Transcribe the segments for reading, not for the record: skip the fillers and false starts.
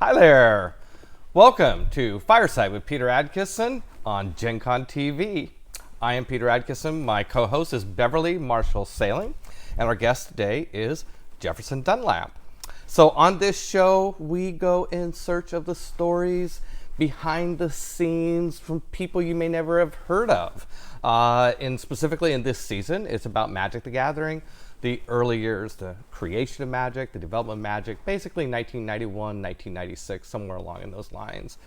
Hi there. Welcome to Fireside with Peter Adkison on Gen Con TV. I am Peter Adkison. My co-host is Beverly Marshall Sailing, and our guest today is Jefferson Dunlap. So on this show, we go in search of the stories behind the scenes from people you may never have heard of. And specifically in this season, it's about Magic the Gathering, the early years, the creation of Magic, the development of Magic, basically 1991, 1996, somewhere along in those lines.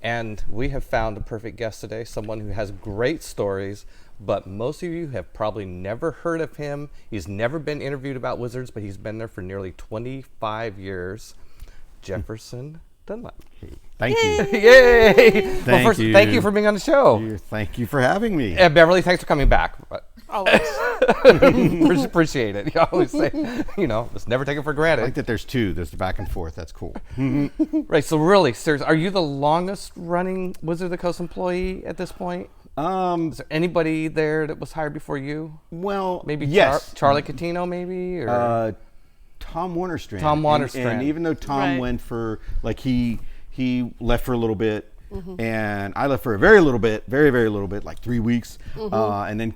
And we have found the perfect guest today, someone who has great stories, but most of you have probably never heard of him. He's never been interviewed about Wizards, but he's been there for nearly 25 years. Jefferson Dunlap. Thank you. Yay! Well, first, thank you for being on the show. Thank you for having me. And Beverly, thanks for coming back. Always. Appreciate it. You always say, let's never take it for granted. I like that there's two. There's the back and forth. That's cool. Right. So really, seriously, are you the longest running Wizard of the Coast employee at this point? Is there anybody there that was hired before you? Well, maybe yes. Charlie Catino, maybe? Or? Tom Warnerstrand. Tom Warnerstrand. And even though Tom went for, he left for a little bit, and I left for a very little bit, very, very little bit, like 3 weeks. And then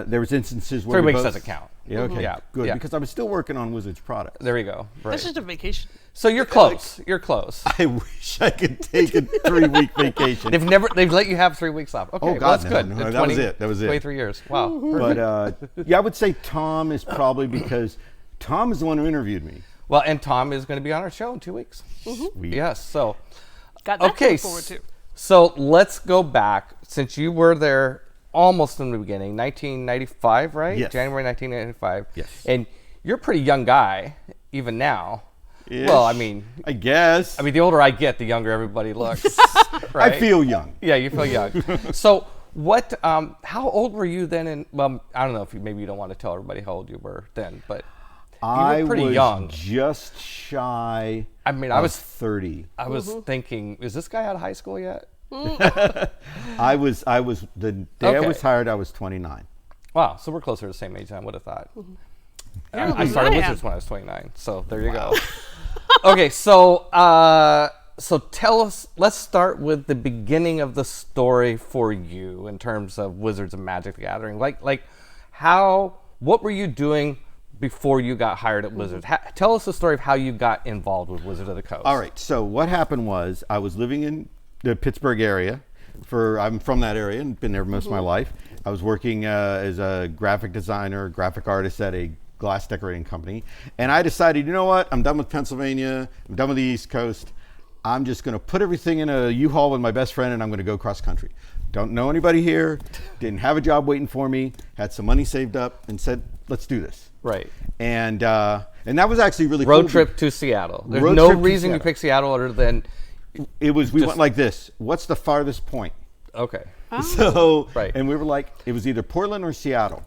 there was instances where 3 weeks doesn't count. Yeah, okay, Yeah, good, yeah. because I was still working on Wizards products. There you go. Right. That's just a vacation. So you're close. You're close. I wish I could take a 3-week vacation. They've let you have 3 weeks off. Okay, Oh, God, well, that's no, good. no, that was it. That was it. 23 years. Wow. But I would say Tom is probably because Tom is the one who interviewed me. Well, and Tom is going to be on our show in 2 weeks. Sweet. Yes. So, Got that to okay. look forward to. So let's go back, since you were there almost in the beginning, 1995, right? Yes. January 1995. Yes. And you're a pretty young guy, even now. Ish, Well, I mean, guess. the older I get, the younger everybody looks. Right? I feel young. Yeah, you feel young. So what? How old were you then? And well, I don't know if maybe you don't want to tell everybody how old you were then, but you were pretty was young. Just shy. I was 30. I was thinking, is this guy out of high school yet? I was the day I was hired. I was 29. Wow, so we're closer to the same age than I would have thought. Younger I than started I am. Wizards when I was 29, so there you go. Okay, so tell us. Let's start with the beginning of the story for you in terms of Wizards of Magic the Gathering. Like how? What were you doing before you got hired at Wizards? Tell us the story of how you got involved with Wizards of the Coast. All right. So what happened was I was living in the Pittsburgh area. I'm from that area and been there most of my life. I was working as a graphic designer, graphic artist at a glass decorating company. And I decided, you know what? I'm done with Pennsylvania. I'm done with the East Coast. I'm just going to put everything in a U-Haul with my best friend and I'm going to go cross country. Don't know anybody here. Didn't have a job waiting for me. Had some money saved up and said, let's do this. Right. And that was actually really Road cool. trip to Seattle. There's Road no trip to reason you Seattle. picked Seattle other than We went like this. What's the farthest point? okay. So, Right. and we were like, it was either Portland or Seattle.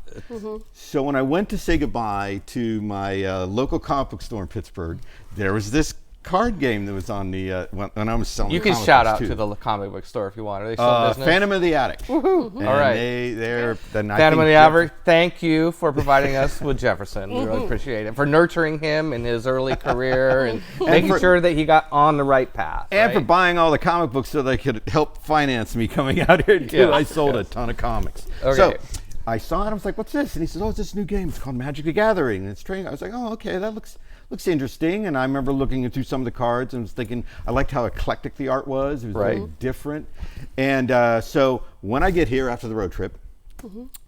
So when I went to say goodbye to my local comic book store in Pittsburgh, there was this card game that was on the, when I was selling You can comic shout books out too. to the comic book store if you want. Are they still in business? Phantom of the Attic. And All right. They're Phantom of the Attic, thank you for providing us with Jefferson. We really appreciate it. For nurturing him in his early career and making sure that he got on the right path. And for right? buying all the comic books so they could help finance me coming out here too. Yes, I sold a ton of comics. Okay. So I saw it, I was like, what's this? And he says, oh, it's this new game. It's called Magic the Gathering. And it's trading. I was like, oh, okay, that looks interesting. And I remember looking through some of the cards and was thinking, I liked how eclectic the art was. It was very different. And so when I get here after the road trip,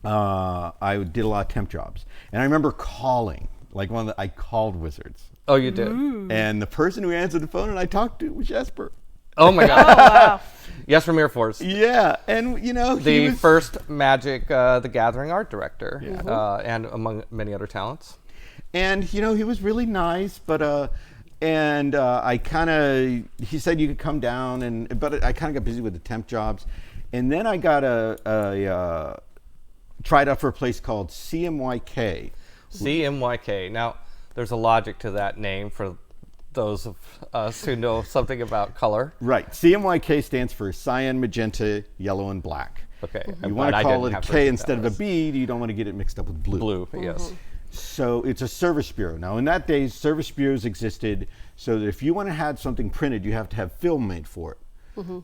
I did a lot of temp jobs. And I remember calling, I called Wizards. Oh, you did? And the person who answered the phone and I talked to was Jesper. Oh, my God. Oh, wow. Yes, from Air Force. Yeah, and he The was, first Magic the Gathering art director, and among many other talents. and he was really nice, but I kind of, he said you could come down, but I kind of got busy with the temp jobs, and then I got tried out for a place called CMYK. CMYK. Now, there's a logic to that name for those of us who know something about color. Right. CMYK stands for cyan, magenta, yellow, and black. Okay. You want to call it a K instead of a B. You don't want to get it mixed up with blue. Blue, yes. So it's a service bureau. Now, in that day, service bureaus existed so that if you want to have something printed, you have to have film made for it.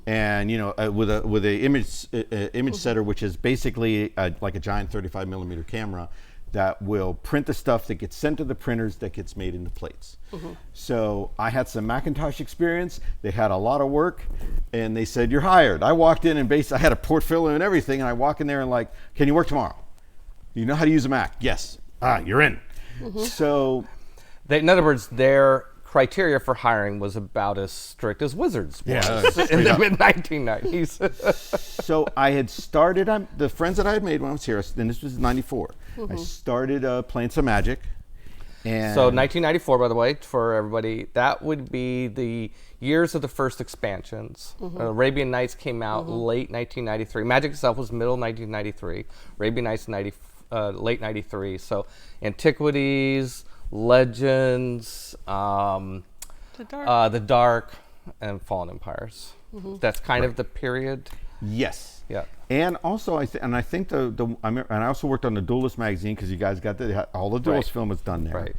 And with a image setter, which is basically like a giant 35 millimeter camera that will print the stuff that gets sent to the printers that gets made into plates. So I had some Macintosh experience. They had a lot of work, and they said, "You're hired." I walked in and I had a portfolio and everything, and I walk in there and like, "Can you work tomorrow? You know how to use a Mac?" "Yes." "You're in." So, In other words, their criteria for hiring was about as strict as Wizards was in the mid-1990s. so I had started, the friends that I had made when I was here, and this was '94, I started playing some Magic. And So 1994, by the way, for everybody, that would be the years of the first expansions. Arabian Nights came out late 1993. Magic itself was middle 1993. Arabian Nights late 93. So Antiquities, Legends, the Dark, and Fallen Empires. That's kind of the period. Yes. Yeah. And also, I think and I also worked on the Duelist magazine because you guys got all the Duelist film was done there. Right.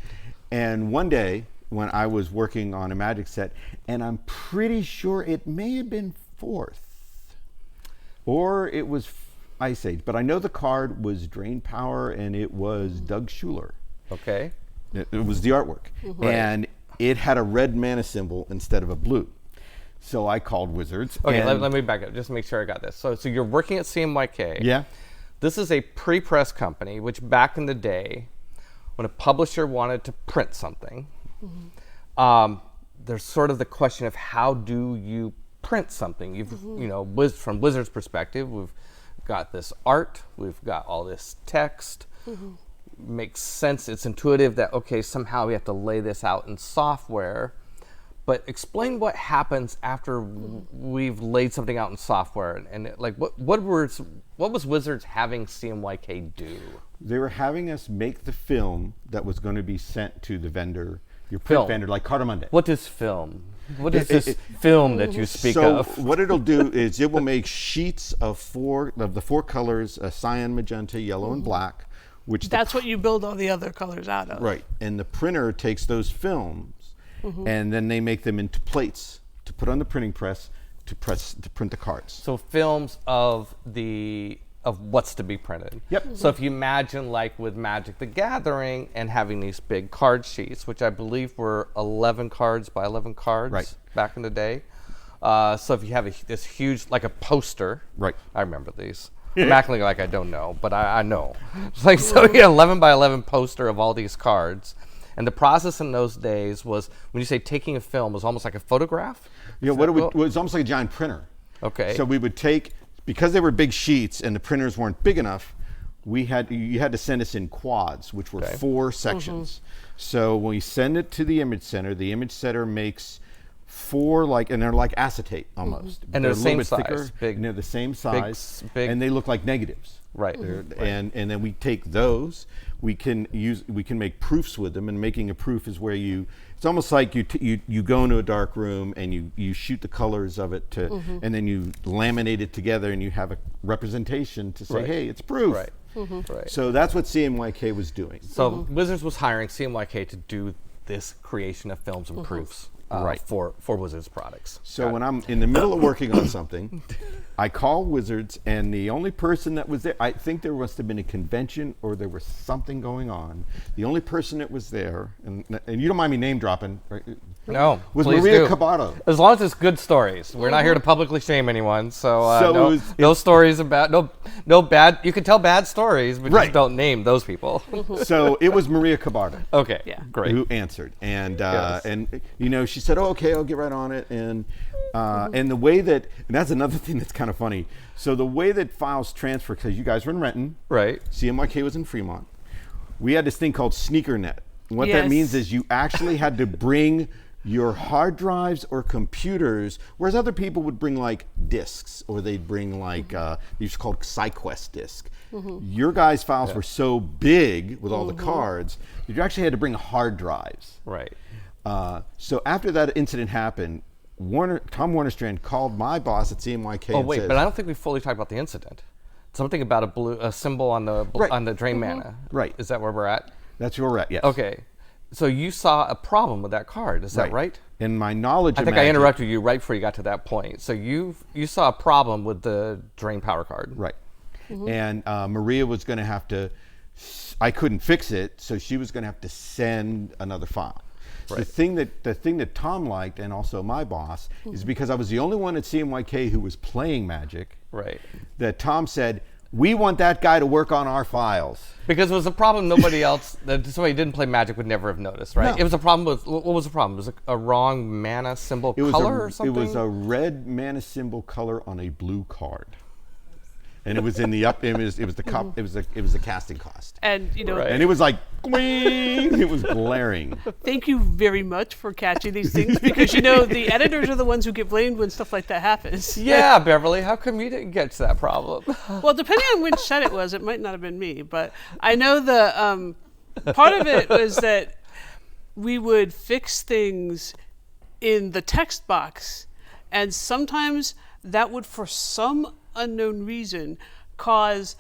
And one day when I was working on a Magic set, and I'm pretty sure it may have been 4th, or it was Ice Age, but I know the card was Drain Power, and it was Doug Schuler. Okay. It was the artwork, and it had a red mana symbol instead of a blue. So I called Wizards. Okay, let me back up just to make sure I got this. So you're working at CMYK. Yeah. This is a pre-press company, which back in the day, when a publisher wanted to print something, there's sort of the question of how do you print something? From Wizards' perspective, we've got this art, we've got all this text. Makes sense. It's intuitive that, okay, somehow we have to lay this out in software. But explain what happens after we've laid something out in software, and like what was Wizards having CMYK do? They were having us make the film that was going to be sent to the vendor, your print vendor, like Cartamundi. What is film? What is this film that you speak of? So what it'll do is it will make sheets of the four colors: cyan, magenta, yellow, and black. Which That's what you build all the other colors out of. Right, and the printer takes those films, and then they make them into plates to put on the printing press to print the cards. So films of what's to be printed. Yep. So if you imagine like with Magic the Gathering and having these big card sheets, which I believe were 11 cards by 11 cards back in the day. So if you have this huge, like a poster. Right. I remember these. I'm acting like I don't know, but I know. It's like, so you had 11 by 11 poster of all these cards. And the process in those days was, when you say taking a film, was almost like a photograph? Yeah, it was almost like a giant printer. Okay. So we would take, because they were big sheets and the printers weren't big enough, you had to send us in quads, which were 4 sections. So when we send it to the image center makes 4 and they're like acetate almost. And they're the same size. Thicker, big, and they're the same size, big, and they look like negatives. Right. And then we take those. We can make proofs with them, and making a proof is where it's almost like you go into a dark room and you shoot the colors of it and then you laminate it together and you have a representation to say, hey, it's proof. Right. Right. So that's what CMYK was doing. So Wizards was hiring CMYK to do this creation of films and proofs for Wizards products. So when I'm in the middle of working on something, I call Wizards, and the only person that was there, I think there must have been a convention or there was something going on. The only person that was there, and you don't mind me name dropping, right? No, was please Maria do. Cabato. As long as it's good stories. We're not here to publicly shame anyone, so, no stories about no bad. You can tell bad stories, but just don't name those people. So it was Maria Cabato. Okay, great. Who answered, and she said, "Oh, okay, I'll get right on it." And the way that, and that's another thing that's kind of funny. So the way that files transfer, because you guys were in Renton, right? CMYK was in Fremont. We had this thing called SneakerNet. And what that means is you actually had to bring your hard drives or computers, whereas other people would bring like discs, or they'd bring like these called SciQuest disc. Your guys' files were so big with all the cards that you actually had to bring hard drives. Right. So after that incident happened, Tom Warnerstrand called my boss at CMYK. Oh wait, but I don't think we fully talked about the incident. Something about a symbol on the drain mana. Right. Is that where we're at? That's where we're at, yes. Okay. So you saw a problem with that card, is that right? In my knowledge I of think Magic, I interrupted you right before you got to that point. So you saw a problem with the drain power card. Right. And Maria was going to have to, I couldn't fix it, so she was going to have to send another file. Right. The thing that Tom liked, and also my boss, is because I was the only one at CMYK who was playing Magic, Right. that Tom said, we want that guy to work on our files. Because it was a problem nobody else, that somebody who didn't play Magic would never have noticed, right? No. It was a problem with, what was the problem? Was it a wrong mana symbol color or something? It was a red mana symbol color on a blue card. And it was in the up. It was the casting cost. And Right. And it was like, gling, it was glaring. thank you very much for catching these things, because the editors are the ones who get blamed when stuff like that happens. Yeah, Beverly, how come you didn't get to that problem? Well, depending on which set it was, it might not have been me, but I know the part of it was that we would fix things in the text box, and sometimes that would, for some unknown reason, cause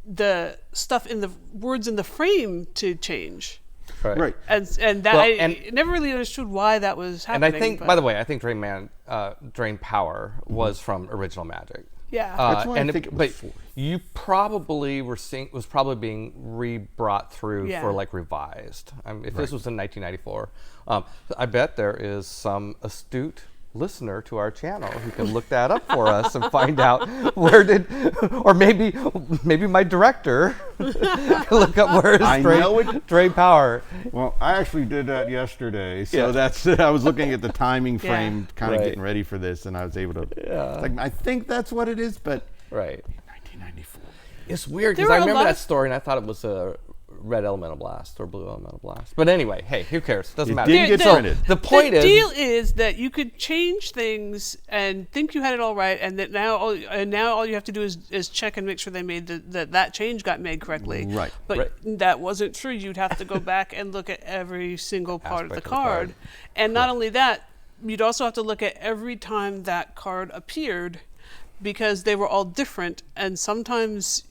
the stuff in the words in the frame to change. Right. And that Well, I never really understood why that was happening. And I think, by the way, I think Drain Power was from Original Magic. yeah. That's why I think it was but four. you probably was probably being re-brought through Yeah. for like revised. If this was in 1994, I bet there is some astute listener to our channel who can look that up for us and find out or maybe my director can look up where is Drain Power. Well, I actually did that yesterday, so Yeah. that's I was looking at the timing frame, kind of Right. getting ready for this, and I was able to. It's like, I think that's what it is, but Right. 1994. It's weird There because were I a remember lot that of- story and I thought it was a red elemental blast or blue elemental blast. But anyway, hey, who cares? Doesn't It matter. didn't get So, printed. The point the is, deal is that you could change things and think you had it all right, and that now all you have to do is check and make sure they made that change got made correctly. Right. But Right. that wasn't true. You'd have to go back and look at every single part of the Aspect of the card. card, and not only that, you'd also have to look at every time that card appeared, because they were all different, and sometimes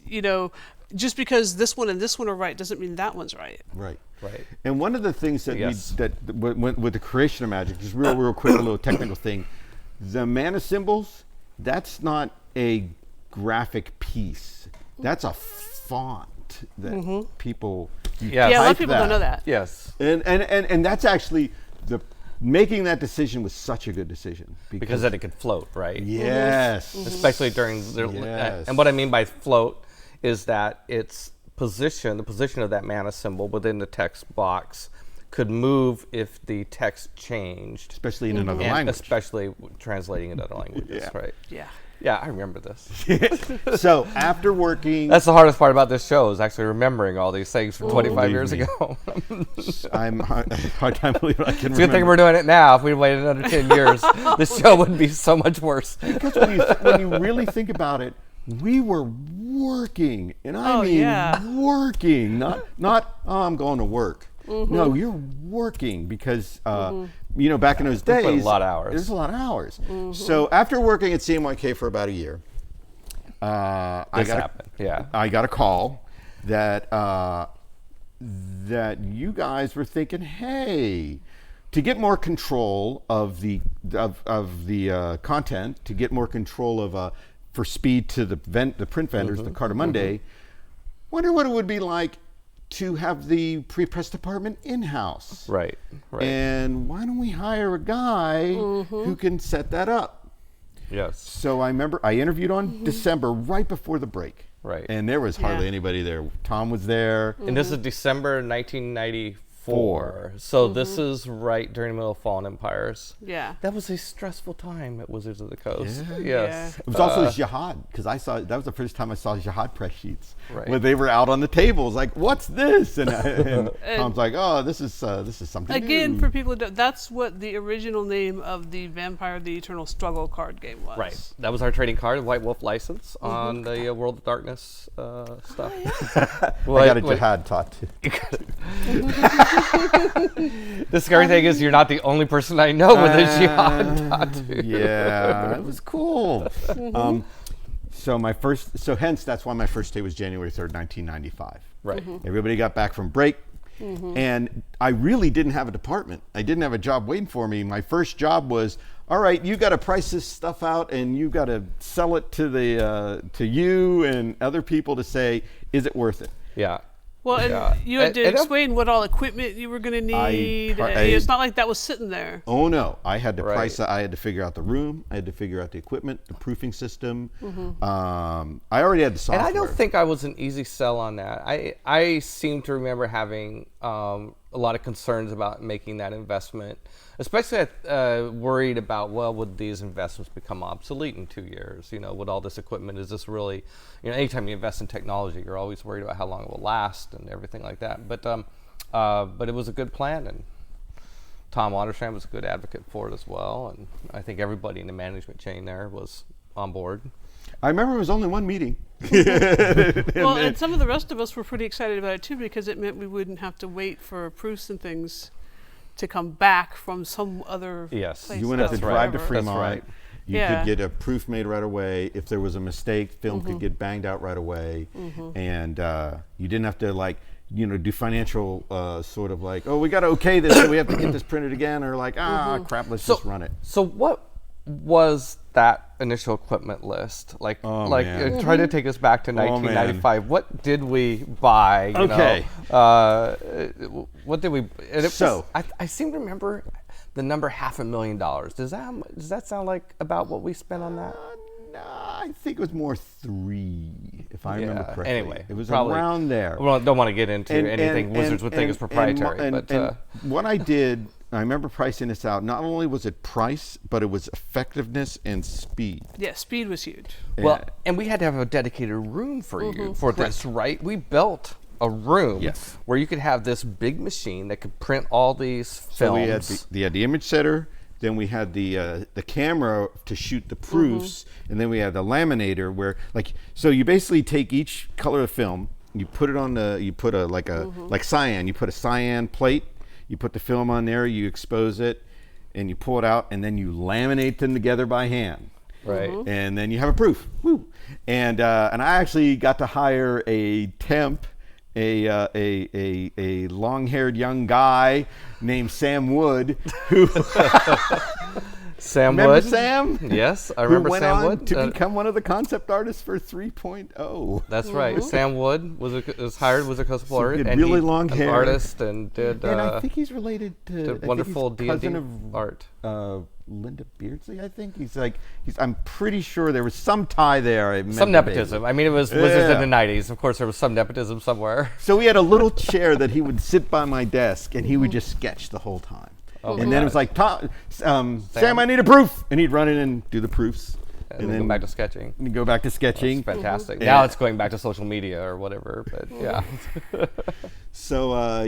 just because this one and this one are right doesn't mean that one's right. Right. right. And one of the things that Yes. with the creation of Magic, just real quick, a little technical thing, the mana symbols, that's not a graphic piece. That's a font that people. Yes. Yeah, a lot type of people don't know that. Yes. And that's actually making that decision was such a good decision Because then it could float, right? yes, Especially during Yes. and what I mean by float is that its position, the position of that mana symbol within the text box, could move if the text changed, especially in another and language. especially translating into other languages, Yeah. right? Yeah. Yeah, I remember this. So after working, That's the hardest part about this show is actually remembering all these things from 25 believe years me. ago. I'm hard time believing I can It's a good thing we're doing it now. If we'd waited another 10 years, the show would be so much worse. Because when you really think about it, we were working, and I Oh, mean yeah. working, not oh, I'm going to work. No, you're working because back in those We days, put a lot of hours. There's a lot of hours. So after working at CMYK for about a year, I This got happened. Yeah. I got a call that that you guys were thinking, hey, to get more control of the content, to get more control of for speed to the print vendors, the Cardamundi, wonder what it would be like to have the pre-press department in-house. Right. Right. And why don't we hire a guy who can set that up? Yes. So I remember I interviewed on December right before the break. Right. And there was hardly Yeah. anybody there. Tom was there. And this is December 1994. So this is right during the middle of Fallen Empires. Yeah. That was a stressful time at Wizards of the Coast. Yeah. Yes. It was also Jihad, because I saw that was the first time I saw Jihad press sheets Right. where they were out on the tables like, "What's this?" And Tom's like, "Oh, this is something Again, new." for people who don't, that's what the original name of the Vampire: The Eternal Struggle card game was. Right. That was our trading card, White Wolf license on the World of Darkness stuff. I got a Jihad tattoo. The scary thing is you're not the only person I know with a jihad tattoo. Yeah, it was cool. So hence that's why my first day was January 3rd, 1995. Right. Everybody got back from break. And I really didn't have a department. I didn't have a job waiting for me. My first job was, all right, you got to price this stuff out, and you got to sell it to you and other people to say, is it worth it? Yeah. Well, and you had to explain what all equipment you were going to need. It's not like that was sitting there. Oh no, I had to price. I had to figure out the room. I had to figure out the equipment, the proofing system. I already had the software. And I don't think I was an easy sell on that. I seem to remember having a lot of concerns about making that investment, especially worried about, well, would these investments become obsolete in 2 years? You know, with all this equipment, is this really, you know, anytime you invest in technology, you're always worried about how long it will last and everything like that. But it was a good plan, and Tom Otterstrand was a good advocate for it as well. And I think everybody in the management chain there was on board. I remember it was only one meeting. Well, and some of the rest of us were pretty excited about it too, because it meant we wouldn't have to wait for proofs and things to come back from some other place. You wouldn't have to drive to Fremont. That's right. You could get a proof made right away. If there was a mistake, film could get banged out right away. And you didn't have to do financial sort of like, oh, we got to okay this, so we have to get this printed again, or like, crap, let's just run it. So what was that initial equipment list? Try to take us back to 1995. What did we buy? What did we? I seem to remember the number $500,000. Does that sound like about what we spent on that? No, I think it was more 3, if I remember correctly. Anyway, it was probably around there. Well, don't want to get into anything Wizards would think is proprietary. But what I did, I remember pricing this out. Not only was it price, but it was effectiveness and speed. Yeah, speed was huge. Well, and we had to have a dedicated room for this, right? We built a room where you could have this big machine that could print all these films. So we had the image setter. Then we had the camera to shoot the proofs, and then we had the laminator where, so you basically take each color of film, you put it on like cyan, you put a cyan plate, you put the film on there, you expose it, and you pull it out, and then you laminate them together by hand. Right. And then you have a proof. Woo! And I actually got to hire a temp, a long-haired young guy named Sam Wood, who Sam remember Wood? Sam? Yes, I remember Sam Wood. Who went on to become one of the concept artists for 3.0. That's right. Sam Wood was hired, was a concept artist, and really long hair, artist, and did. And I think he's related to wonderful D&D art. Linda Beardsley, I think. I'm pretty sure there was some tie there. Some nepotism. I mean, it was Wizards in the 90s. Of course, there was some nepotism somewhere. So we had a little chair that he would sit by my desk, and he would just sketch the whole time. Oh, and then it was like, Sam, I need a proof. And he'd run in and do the proofs. And then go back to sketching. And go back to sketching. That's fantastic. Now it's going back to social media or whatever, but yeah. So,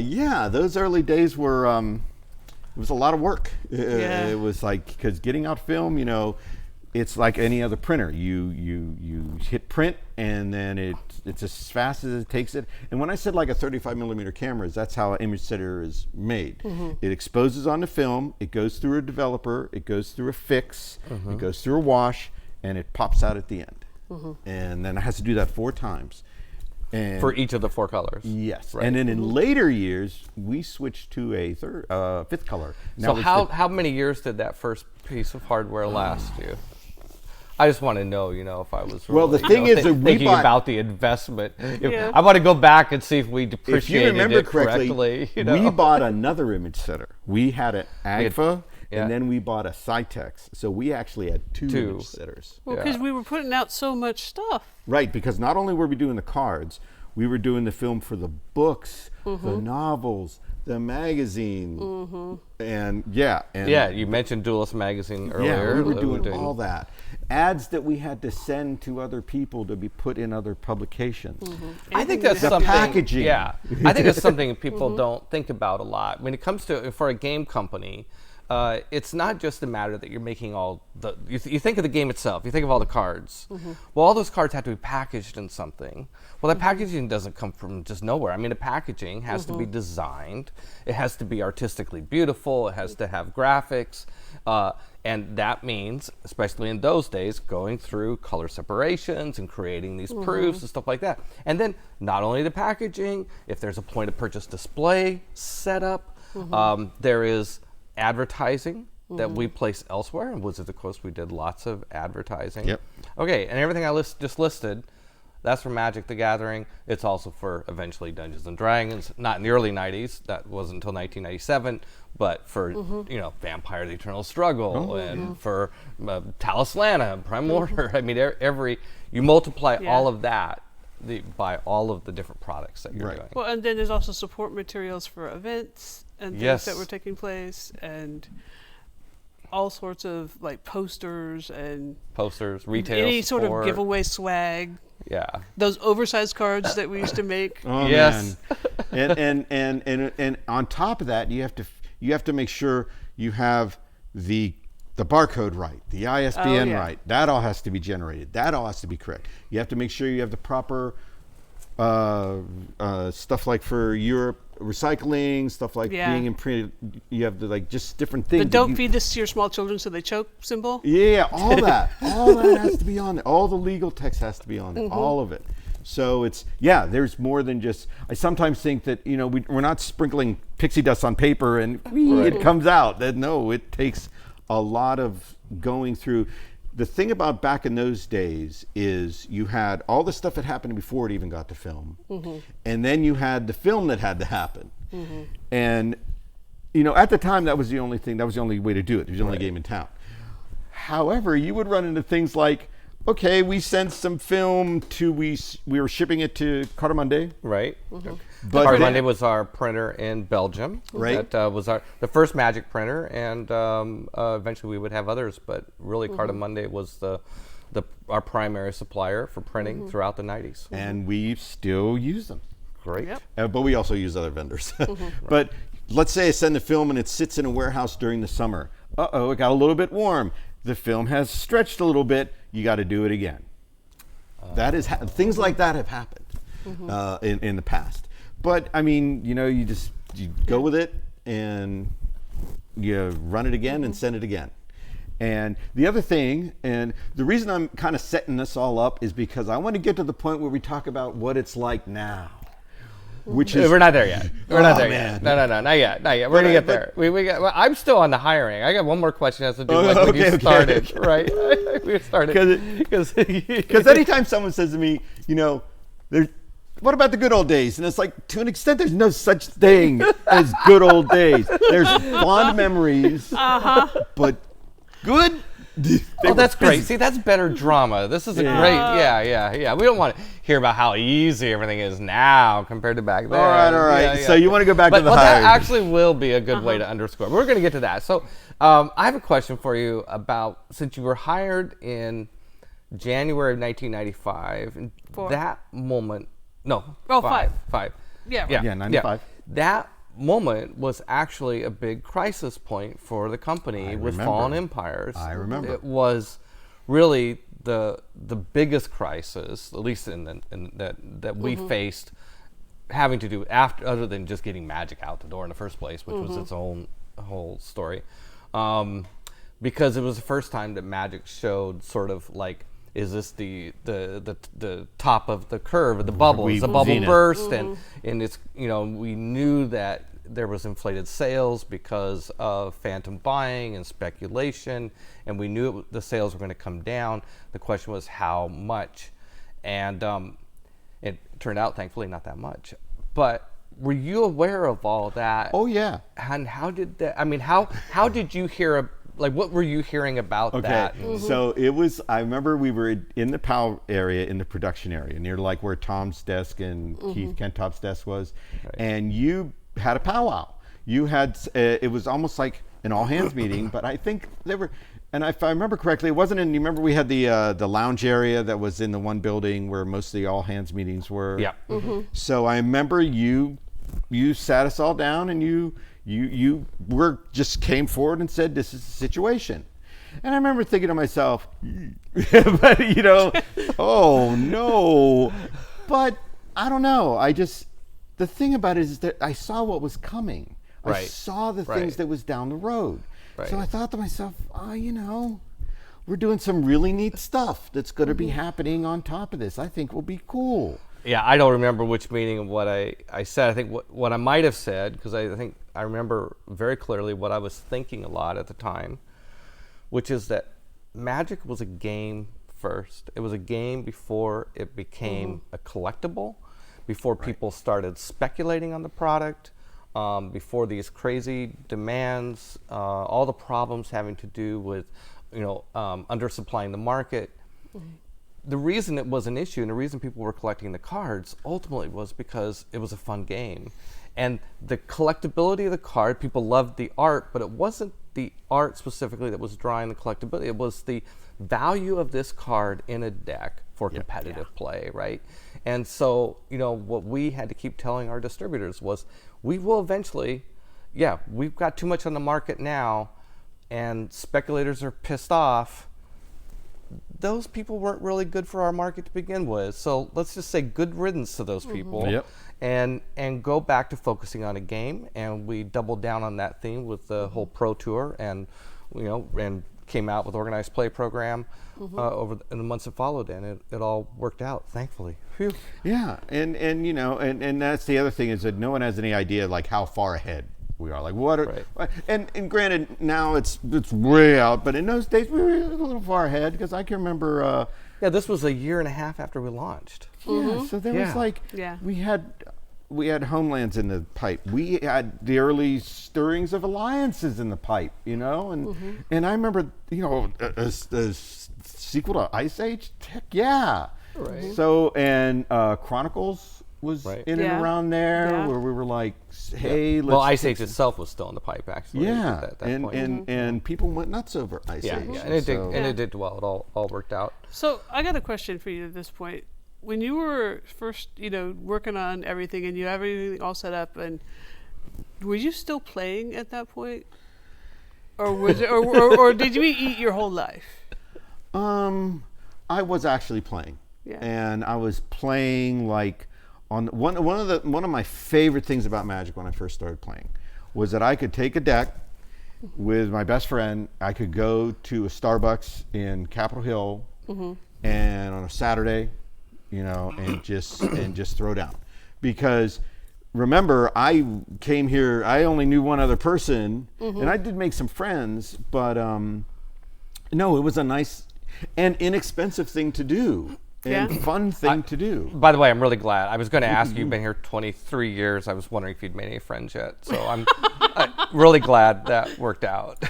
those early days were, it was a lot of work. It was because getting out film, it's like any other printer. You hit print, and then it's as fast as it takes it. And when I said like a 35 millimeter cameras, that's how an image setter is made. It exposes on the film, it goes through a developer, it goes through a fix, it goes through a wash, and it pops out at the end. And then it has to do that 4 times. And for each of the 4 colors. Yes. Right. And then in later years, we switched to a 5th color. Now so how many years did that first piece of hardware last you? I just want to know, if I was really, the thing is, thinking about the investment. I want to go back and see if we depreciated it correctly. We bought another image setter. We had an Agfa, and then we bought a Cytex. So we actually had 2 image setters. Well, because we were putting out so much stuff. Right, because not only were we doing the cards, we were doing the film for the books, the novels, the magazine, and you mentioned Duelist magazine earlier. Yeah, we were doing all that. Ads that we had to send to other people to be put in other publications. I think that's something. Packaging. Yeah, I think that's something people don't think about a lot when it comes to for a game company. it's not just a matter that you're making all the. You think of the game itself. You think of all the cards. Well, all those cards have to be packaged in something. Well, that packaging doesn't come from just nowhere. I mean, the packaging has to be designed. It has to be artistically beautiful. It has to have graphics. And that means, especially in those days, going through color separations and creating these proofs and stuff like that. And then not only the packaging, if there's a point of purchase display setup, there is advertising that we place elsewhere. In Wizards of the Coast, we did lots of advertising. Yep. Okay, and everything I just listed, that's for Magic the Gathering. It's also for eventually Dungeons and Dragons. Not in the early 90s. That wasn't until 1997. But for, Vampire the Eternal Struggle and for Talos Lana, Prime Order. I mean, you multiply all of that by all of the different products that you're doing. Well, and then there's also support materials for events and things that were taking place, and all sorts of like posters, retail, any sort of giveaway swag. Yeah. Those oversized cards that we used to make. Oh, yes. Man. and on top of that, you have to make sure you have the barcode right, the ISBN right. That all has to be generated. That all has to be correct. You have to make sure you have the proper stuff like for Europe recycling, stuff like being imprinted. You have the just different things. The don't feed this to your small children so they choke symbol. Yeah, all that has to be on there. All the legal text has to be on there. All of it. So it's there's more than just. I sometimes think that we're not sprinkling pixie dust on paper and it comes out. No, it takes a lot of going through. The thing about back in those days is you had all the stuff that happened before it even got to film, and then you had the film that had to happen. And at the time that was the only thing. That was the only way to do it. It was the only game in town. However, you would run into things like, okay, we sent some film we were shipping it to Cartamonde. Right. But Cartamonde was our printer in Belgium. Right. That was the first Magic printer, and eventually we would have others, but really Cartamonde was our primary supplier for printing throughout the 90s. And we still use them. Great. Yep. But we also use other vendors. But let's say I send the film and it sits in a warehouse during the summer. It got a little bit warm. The film has stretched a little bit. You got to do it again. That is things like that have happened in the past. But I mean, you go with it and you run it again and send it again. And the other thing, and the reason I'm kind of setting this all up is because I want to get to the point where we talk about what it's like now. Which is, we're not there yet. We're not there man. yet. No, not yet. We're going to get there. I'm still on the hiring. I got one more question that has to do with when you started, right? We started. Because anytime someone says to me, what about the good old days? And it's like, to an extent, there's no such thing as good old days. There's fond memories, but good. Oh, that's great. See, that's better drama. This is a great, yeah. We don't want to hear about how easy everything is now compared to back then. All right. Yeah. So you want to go back to the hiring. That actually will be a good way to underscore. We're going to get to that. So I have a question for you about, since you were hired in January of 1995, that moment, five. Yeah. Yeah, 95. That moment was actually a big crisis point for the company with Fallen Empires. I remember. It was really the biggest crisis, at least that we faced, having to do other than just getting Magic out the door in the first place, which was its own whole story, because it was the first time that Magic showed sort of like, is this the top of the curve, the bubble? Is the bubble burst? And it's, we knew that there was inflated sales because of phantom buying and speculation, and we knew the sales were going to come down. The question was how much, and it turned out, thankfully, not that much. But were you aware of all that? Oh yeah. And how did that? I mean, how did you hear? Like, what were you hearing about that? So it was, I remember we were in the PAL area, in the production area, near like where Tom's desk and Keith Kentop's desk was. Right. And you had a powwow. You had, it was almost like an all hands meeting, but I think there were, and if I remember correctly, it wasn't in, you remember we had the lounge area that was in the one building where most of the all hands meetings were. Yeah. So I remember you sat us all down and you You were just came forward and said, this is the situation. And I remember thinking to myself, but oh no. But I don't know. The thing about it is that I saw what was coming. I saw the things that was down the road. Right. So I thought to myself, we're doing some really neat stuff that's going to be happening on top of this. I think will be cool. Yeah, I don't remember which meeting and what I said. I think what I might have said, because I think I remember very clearly what I was thinking a lot at the time, which is that Magic was a game first. It was a game before it became a collectible, before people started speculating on the product, before these crazy demands, all the problems having to do with, undersupplying the market. The reason it was an issue and the reason people were collecting the cards ultimately was because it was a fun game. And the collectability of the card, people loved the art, but it wasn't the art specifically that was drawing the collectability. It was the value of this card in a deck for competitive play, right? And so, what we had to keep telling our distributors was, we will eventually, we've got too much on the market now, and speculators are pissed off. Those people weren't really good for our market to begin with. So let's just say good riddance to those people, and go back to focusing on a game. And we doubled down on that theme with the whole Pro Tour, and and came out with organized play program in the months that followed, and it all worked out, thankfully. Phew. Yeah, and that's the other thing, is that no one has any idea like how far ahead we are. Like what are, and granted now it's way out, but in those days we were a little far ahead, because I can remember this was a year and a half after we launched. So there was like we had Homelands in the pipe. We had the early stirrings of alliances in the pipe, and I remember, a sequel to Ice Age. Heck yeah. Right. So, and Chronicles was in and around there, where we were like, hey, let's. Well, Ice Age itself was still in the pipe, actually. At that point. And people went nuts over Ice Age. And it did well. It all worked out. So I got a question for you at this point. When you were first, working on everything and you have everything all set up, and were you still playing at that point, or was it, or did you eat your whole life? I was actually playing, and I was playing like on one of my favorite things about Magic when I first started playing was that I could take a deck with my best friend. I could go to a Starbucks in Capitol Hill, and on a Saturday. And just throw down, because remember, I came here, I only knew one other person, and I did make some friends, but no, it was a nice and inexpensive thing to do, and fun thing to do. By the way, I'm really glad. I was going to ask you, you've been here 23 years. I was wondering if you'd made any friends yet, so I'm really glad that worked out.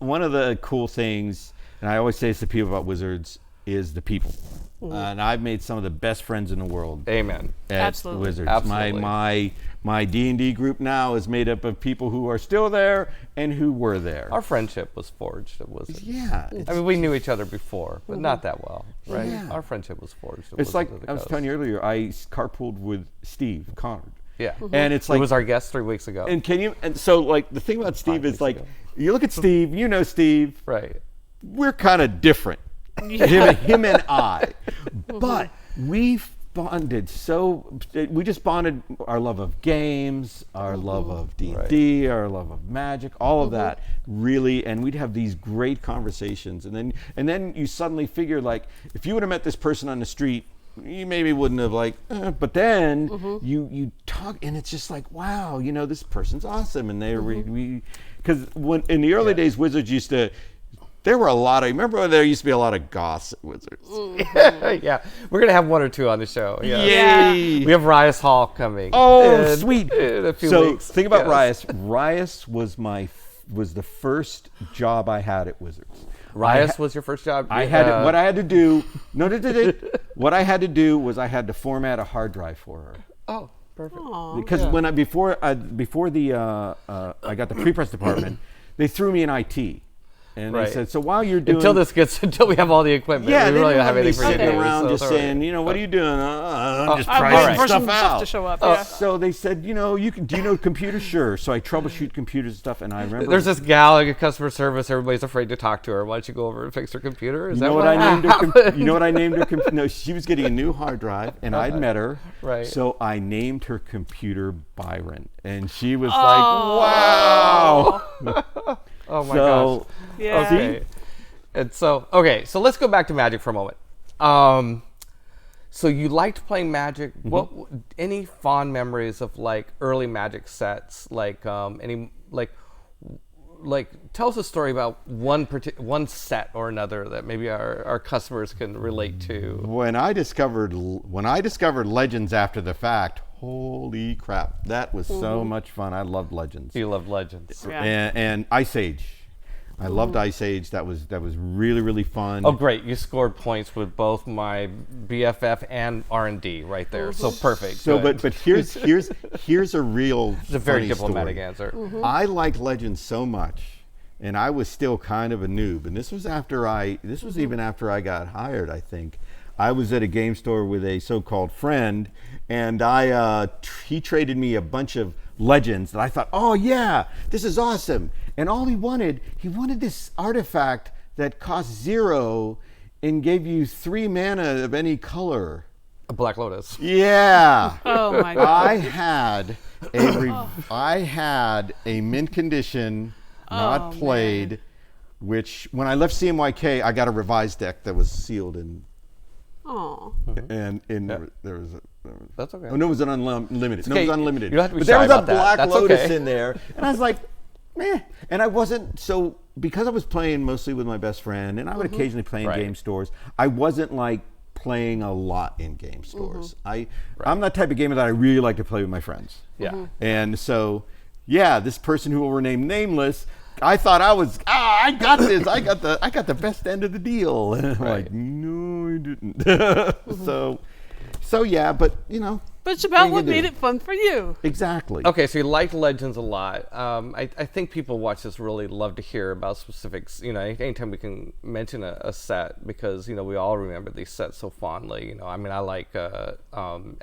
One of the cool things, and I always say this to people about Wizards, is the people. And I've made some of the best friends in the world. Amen. At Absolutely. Wizards. Absolutely. My D&D group now is made up of people who are still there and who were there. Our friendship was forged at Wizards. Yeah. I mean, we knew each other before, but not that well, right? Yeah. Our friendship was forged at It's Wizards like of the I was Coast. telling you earlier, I carpooled with Steve Connard. Yeah. And it's like, He was our guest 3 weeks ago. And so like the thing about Steve is like, you look at Steve, Steve. Right. We're kind of different. Him and I. But we bonded we just bonded our love of games, our love of D&D, our love of Magic, all of that really, and we'd have these great conversations, and then you suddenly figure, like, if you would have met this person on the street, you maybe wouldn't have, like, but then you talk, and it's just like, wow, this person's awesome, and because when in the early days, Wizards used to. There were a lot of. Remember when there used to be a lot of goths at Wizards? Yeah, we're gonna have one or two on the show. Yeah. Yay! We have Rias Hall coming. Oh, sweet! In a few so weeks. Think about Rias. Rias was the first job I had at Wizards. Rias was your first job. What I had to do. What I had to do was I had to format a hard drive for her. Oh, perfect. Because before I got the Prepress department, they threw me in IT. And Right. they said, so while you're doing... Until we have all the equipment. Yeah, we they really don't don't have have me anything for you to sitting do, around so just it's all saying, right. what are you doing? I'm just I'm trying waiting for stuff some out. stuff to show up. Yeah. So they said, do you know computers? Sure. So I troubleshoot computers and stuff, and I remember... There's this gal in customer service. Everybody's afraid to talk to her. Why don't you go over and fix her computer? Is You that know what I named her? happened? You know what I named her? No, she was getting a new hard drive, and I'd met her. Right. So I named her computer Byron, and she was like, "Wow!" Oh my So, gosh. Yeah. Okay. And so let's go back to Magic for a moment. So you liked playing Magic. What any fond memories of like early Magic sets? Like any tell us a story about one set or another that maybe our customers can relate to. When I discovered Legends after the fact, holy crap, that was so much fun. I loved Legends. You loved Legends. Yeah. And Ice Age. I loved Ice Age. That was really, really fun. Oh, great! You scored points with both my BFF and R&D right there. So perfect. So, Good. but here's a real It's a very funny diplomatic story. answer. I liked Legends so much, and I was still kind of a noob. And this was even after I got hired, I think. I was at a game store with a so-called friend, and he traded me a bunch of Legends that I thought, oh yeah, this is awesome. And all he wanted this artifact that cost 0 and gave you 3 mana of any color. A Black Lotus. Yeah. Oh my God. I had a mint condition, not played, man. which when I left CMYK, I got a revised deck that was sealed Oh. and there was That's okay. Oh no, it was an unlimited. No, okay. it was unlimited. You don't have to be but there shy was a about that. Black That's Lotus okay. in there, and I was like, meh. And I wasn't so because I was playing mostly with my best friend, and I would occasionally play in Right. game stores. I wasn't like playing a lot in game stores. I'm that type of gamer that I really like to play with my friends. Yeah. And so, yeah, this person who will remain nameless, I thought I got this. I got the best end of the deal. And I'm like, no, you didn't. So yeah, but But it's about you what do? made it fun for you. exactly. Okay, so you liked Legends a lot. I think people watch this really love to hear about specifics. Anytime we can mention a set because we all remember these sets so fondly. I mean, I like.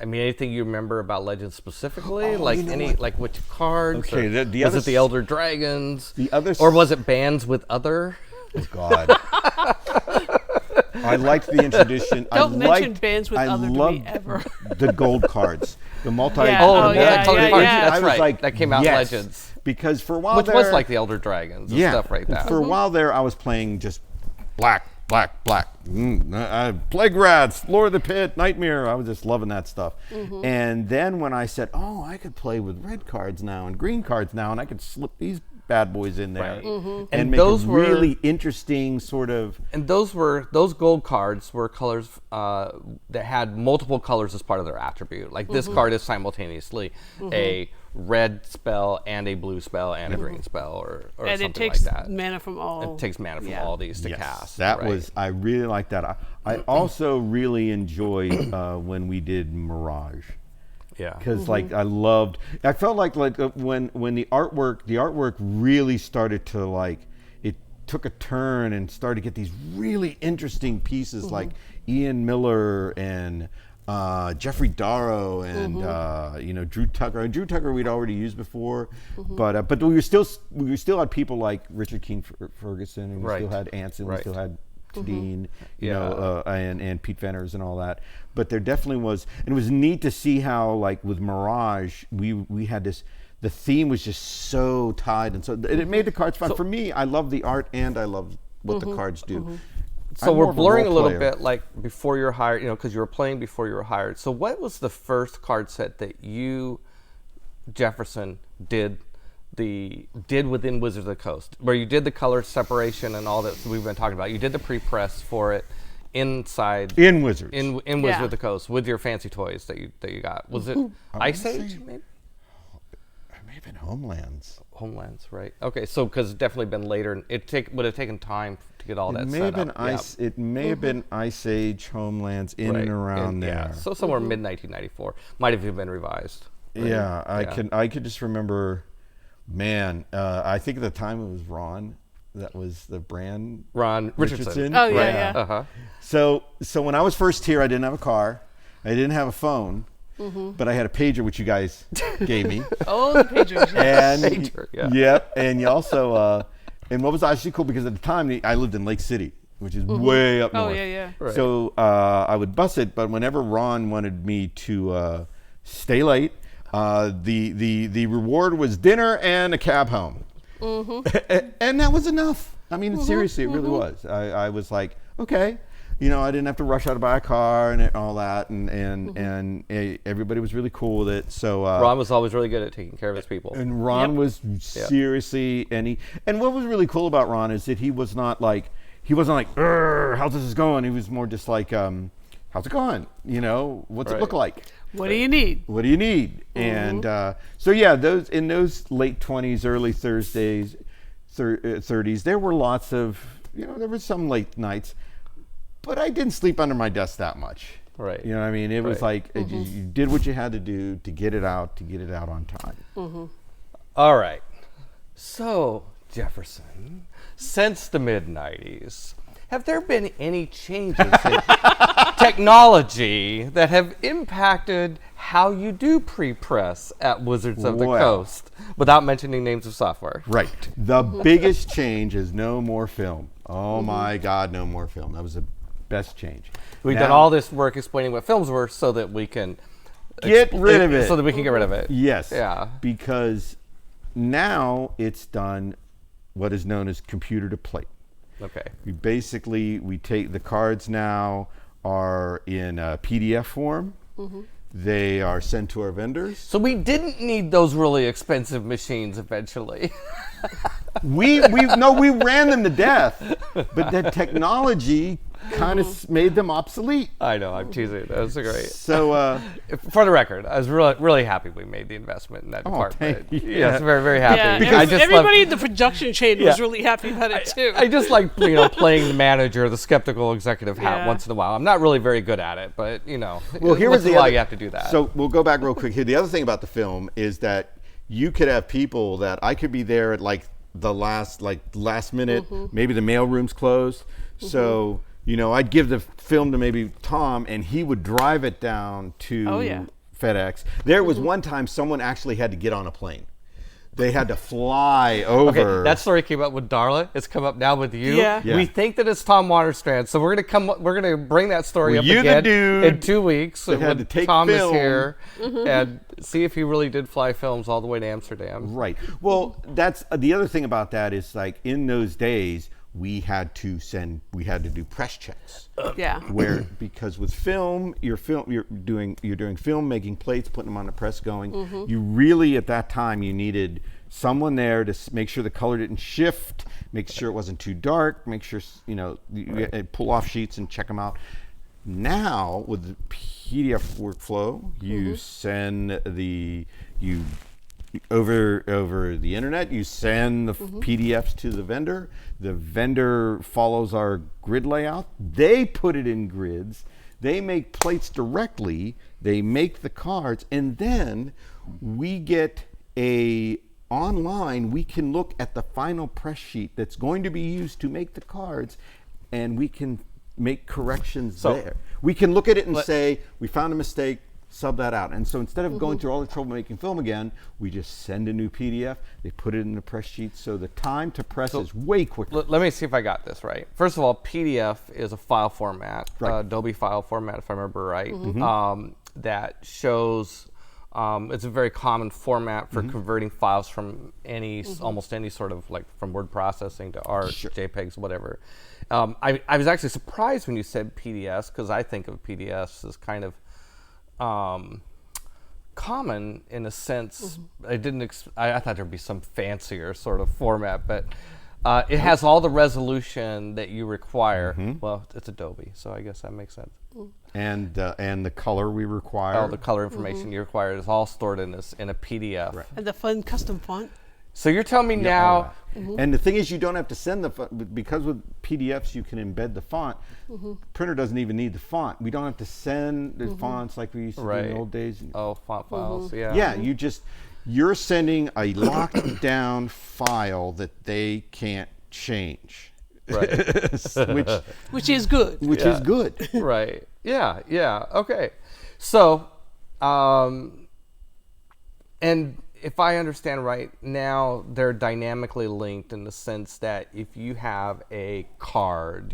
Anything you remember about Legends specifically, like which cards? Okay, or the was other it the Elder Dragons? the other or was it bands with other? Oh God. I liked the introduction. Don't mention bands with I other to me loved ever. the gold cards, the multi. Yeah. Oh, Oh, the yeah, colored yeah, cards. yeah. That's I was right. like, that came out yes, in Legends, because for a while which there, was like the Elder Dragons and stuff like that. For a while there, I was playing just black. Plague Rats, Lord of the Pit, Nightmare. I was just loving that stuff. And then when I said, oh, I could play with red cards now and green cards now, and I could slip these bad boys in there Right. and make those a were really interesting sort of. And those gold cards were colors that had multiple colors as part of their attribute. Like this card is simultaneously a red spell and a blue spell and a green spell or And something it takes like that. mana from all. It takes mana from Yeah. all these to cast. That right? was, I really like that. I also really enjoyed when we did Mirage. Yeah. Because I felt like when the artwork really started to it took a turn and started to get these really interesting pieces like Ian Miller and Jeffrey Darrow and Drew Tucker. And Drew Tucker we'd already used before, but we still had people like Richard King Ferguson, and we still had Anson, we still had Dean, and Pete Venners and all that. But there definitely was, and it was neat to see how, like with Mirage, we had this. The theme was just so tied, and so it made the cards fun. For me, I love the art and I love what the cards do. So I'm we're more of a blurring a role little player. bit, like before you're hired, because you were playing before you were hired. So what was the first card set that you, Jefferson, did within Wizards of the Coast, where you did the color separation and all that we've been talking about? You did the pre-press for it inside in Wizards. in Wizards Yeah. of the Coast with your fancy toys that you got. Was it Ice Age? Maybe? It may have been Homelands. Homelands, right? Okay, so because it's definitely been later. Would have taken time to get all that It may set have been up. Ice. It may have been Ice Age, Homelands, in Right. and around there. Yeah, so somewhere mid 1994 might have even been revised. right? Yeah, I could just remember, man. I think at the time it was Ron, That was the brand. Ron Richardson. Oh, yeah, yeah. Uh-huh. So when I was first here, I didn't have a car. I didn't have a phone. But I had a pager, which you guys gave me. Oh, the pagers. And Pager, yeah. Yep. And you also, and what was actually cool, because at the time I lived in Lake City, which is way up north. Oh, yeah, yeah. Right. So I would bus it, but whenever Ron wanted me to stay late, the reward was dinner and a cab home. And that was enough. I mean, seriously, it really was. I was like, okay. You know, I didn't have to rush out to buy a car and all that, and everybody was really cool with it. So Ron was always really good at taking care of his people. and Ron was seriously, and what was really cool about Ron is that he wasn't like, how's this going? He was more just like, how's it going? You know, what's it look like? What do you need? What do you need? And so yeah, in those late 20s, early 30s, there were lots of, there were some late nights. But I didn't sleep under my desk that much. Right. You know what I mean? It was like you did what you had to do to get it out on time. All right. So, Jefferson, since the mid-90s, have there been any changes in technology that have impacted how you do pre-press at Wizards of the Coast, without mentioning names of software? Right. The biggest change is no more film. Oh my God, no more film. That was the best change. We've done all this work explaining what films were so that we can get rid of it. So that we can get rid of it. Yes. Yeah. Because now it's done what is known as computer to plate. Okay. We take the cards now are in a PDF form. They are sent to our vendors. So we didn't need those really expensive machines eventually. We ran them to death, but that technology kind of made them obsolete. I know, I'm teasing. That's great. So, for the record, I was really happy we made the investment in that department. thank you. Yes, very, very happy. Yeah, Because everybody in the production chain was really happy about it too. I just like playing the manager, the skeptical executive hat Yeah. once in a while. I'm not really very good at it, but well, here was once in the a while other, you have to do that. So we'll go back real quick here. The other thing about the film is that you could have people that I could be there at the last minute, maybe the mail room's closed. So, I'd give the film to maybe Tom and he would drive it down to FedEx. There was one time someone actually had to get on a plane. They had to fly over. Okay, that story came up with Darla. It's come up now with you. Yeah. We think that it's Tom Waterstrand, so we're gonna bring that story up you again the dude in 2 weeks that had when to take Tom is film. here and see if he really did fly films all the way to Amsterdam. Right. Well, that's the other thing about that is in those days we had to do press checks. Yeah. Because with film, you're doing film, making plates, putting them on the press going. You really at that time you needed someone there to make sure the color didn't shift, make sure it wasn't too dark, make sure you pull off sheets and check them out. Now with the PDF workflow, you send over the internet, you send the PDFs to the vendor. The vendor follows our grid layout. They put it in grids. They make plates directly. They make the cards, and then we get online. We can look at the final press sheet that's going to be used to make the cards, and we can make corrections there. We can look at it and say, we found a mistake, sub that out. And so instead of going through all the trouble making film again, we just send a new PDF, they put it in the press sheet, so the time to press is way quicker. Let me see if I got this right. First of all, PDF is a file format, Right. Adobe file format, if I remember right, that shows, it's a very common format for converting files from almost any sort of from word processing to art, JPEGs, whatever. I was actually surprised when you said PDFs, because I think of PDFs as kind of common in a sense. I thought there'd be some fancier sort of format, but it has all the resolution that you require. Well, it's Adobe, so I guess that makes sense. And the color we require. All the color information you require is all stored in a PDF. Right. And the fun custom font. So you're telling me now, and the thing is, you don't have to send because with PDFs you can embed the font. Printer doesn't even need the font. We don't have to send the fonts like we used to do in the old days. font files, Yeah, you're sending a locked down file that they can't change. Right. Which is good. Which is good. Right. Yeah. Yeah. Okay. So, and if I understand right, now they're dynamically linked in the sense that if you have a card,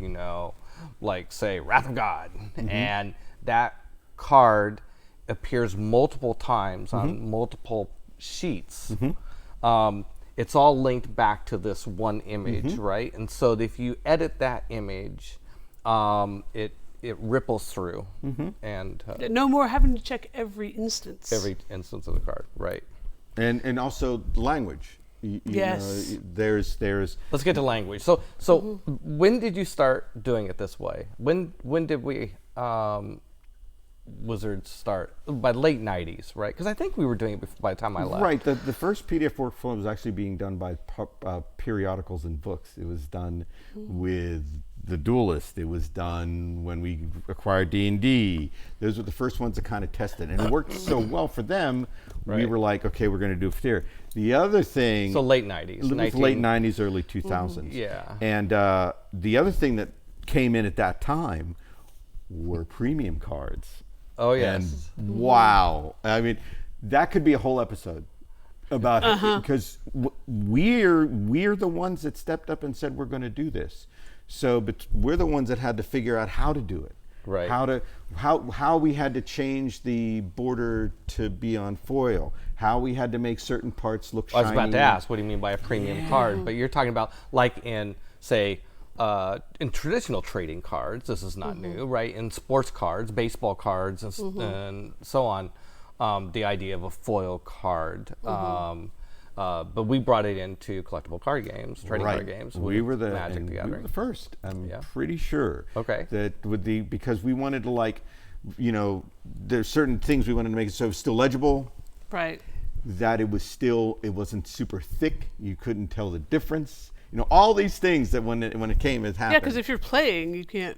like say Wrath of God, and that card appears multiple times on multiple sheets, it's all linked back to this one image, right? And so if you edit that image, it ripples through, and No more having to check every instance. every instance of the card, right? And also language. Yes. There's Let's get to language. So when did you start doing it this way? When did we Wizards start? By late 90s, right? Because I think we were doing it by the time I left. right. The first PDF workflow was actually being done by periodicals and books. It was done with The Duelist. It was done when we acquired D&D. Those were the first ones that kind of tested, and it worked so well for them. We Right. were like, okay, we're going to do it here. The other thing, So late 90s. it was late 90s, early 2000s. Yeah. And the other thing that came in at that time were premium cards. Oh, yes. And wow, I mean, that could be a whole episode about it, because we're the ones that stepped up and said we're going to do this. So, but we're the ones that had to figure out how to do it. Right. How we had to change the border to be on foil. How we had to make certain parts look shiny. I was about to ask, what do you mean by a premium card? But you're talking about like in, say, in traditional trading cards, this is not new, right? In sports cards, baseball cards, and so on, the idea of a foil card. But we brought it into collectible card games, trading card games. We were the Magic the Gathering. We were the first. I'm Yeah. pretty sure. Okay. That with because we wanted to there's certain things we wanted to make it so it was still legible. Right. That it wasn't super thick. You couldn't tell the difference. All these things that when it came, it happened. Yeah, because if you're playing, you can't.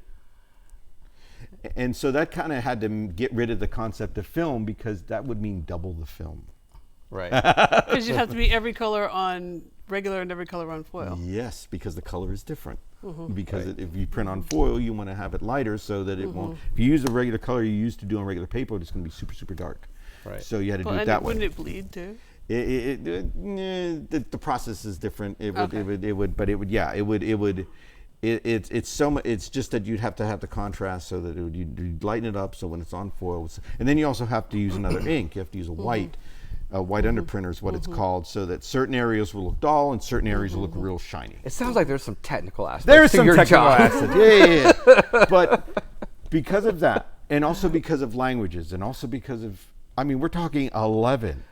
And so that kind of had to get rid of the concept of film, because that would mean double the film. Right. Because you'd have to be every color on regular and every color on foil. Yes, because the color is different. Because if you print on foil, you want to have it lighter so that it won't. If you use the regular color you used to do on regular paper, it's going to be super, super dark. Right. So you had to do it And that way. wouldn't it bleed too? The process is different. It's so much. It's just that you'd have to have the contrast so that you'd lighten it up. So when it's on foil, and then you also have to use another ink. You have to use a white underprinter is what it's called, so that certain areas will look dull and certain areas will look real shiny. It sounds like there's some technical aspects There's to some your technical job. aspects. Yeah. But because of that, and also because of languages, and also because of, we're talking 11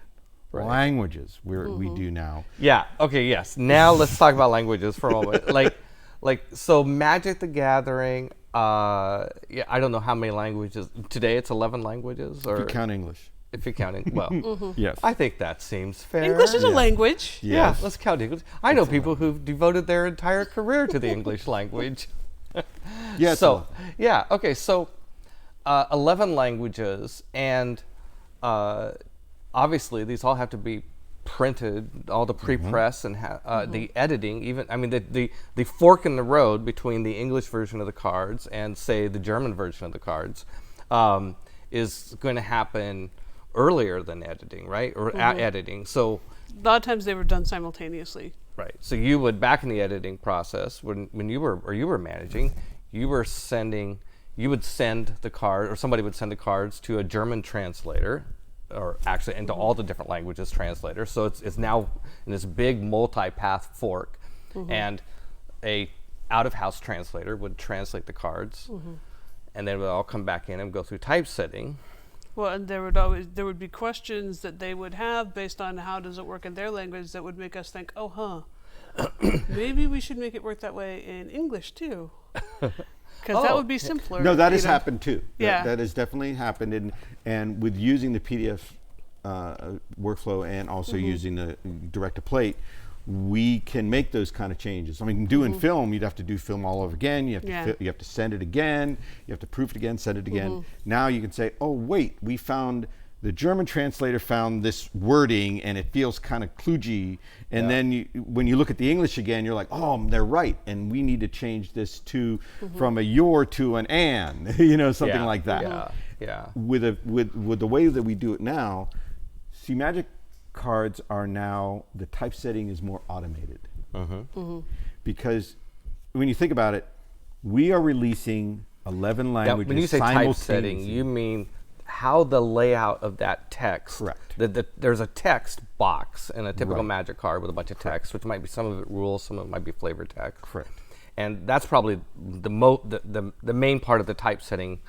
languages we do now. Yeah. Okay. Yes. Now let's talk about languages for a moment. So Magic the Gathering. I don't know how many languages today. It's 11 languages, or If you count English. if you're counting. Well, Yes. I think that seems fair. English is a language. Yeah. Yes. Let's count English. I know people who've devoted their entire career to the English language. Yes. So yeah. Okay. So 11 languages, and obviously these all have to be printed, all the pre-press and the editing, even the fork in the road between the English version of the cards and say the German version of the cards is going to happen earlier than editing, right? Or at editing. So A lot of times they were done simultaneously. right. So you would, back in the editing process, when you were managing, you would send the card, or somebody would send the cards to a German translator, or actually into all the different languages translator. So it's now in this big multi-path fork, and a out-of-house translator would translate the cards, and then it would all come back in and go through typesetting. Well, and there would be questions that they would have based on how does it work in their language that would make us think, maybe we should make it work that way in English too. Because that would be simpler. No, that has happened too. Yeah. That has definitely happened. And with using the PDF workflow and also using the direct to plate, we can make those kind of changes. Doing film, you'd have to do film all over again. You have to send it again. You have to proof it again, send it again. Now you can say, oh wait, we found The German translator found this wording and it feels kind of kludgy. And then when you look at the English again, you're like, oh, they're right. And we need to change this to from a your to an and, something like that. Yeah. With the way that we do it now, see, Magic cards are now, the typesetting is more automated. Because when you think about it, we are releasing 11 languages when you say typesetting, you mean how the layout of that text. Correct. There's a text box in a typical Magic card with a bunch of text, which might be some of it rules, some of it might be flavor text. Correct. And that's probably the main part of the typesetting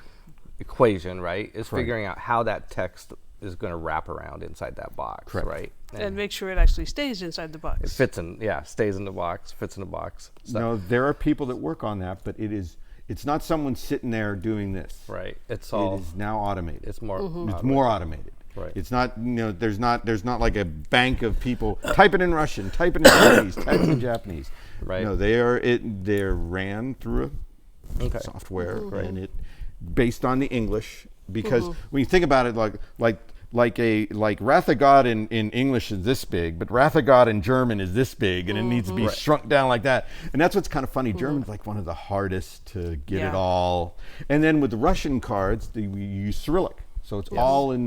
equation, right? Is figuring out how that text is going to wrap around inside that box, Correct. right? And make sure it actually stays inside the box. It fits in, stays in the box, fits in the box. So, No, there are people that work on that, but it's not someone sitting there doing this. right. It's It all. is now automated. It's more. It's more automated. Right. It's not, there's not like a bank of people type it in Russian, type it in Chinese, type it in Japanese. Right. No, they're ran through a software and it based on the English, because when you think about it, like Wrath of God in English is this big, but Wrath of God in German is this big, and it needs to be shrunk down like that. And that's what's kind of funny. German's like one of the hardest to get it all. And then with the Russian cards, we use Cyrillic, so it's all in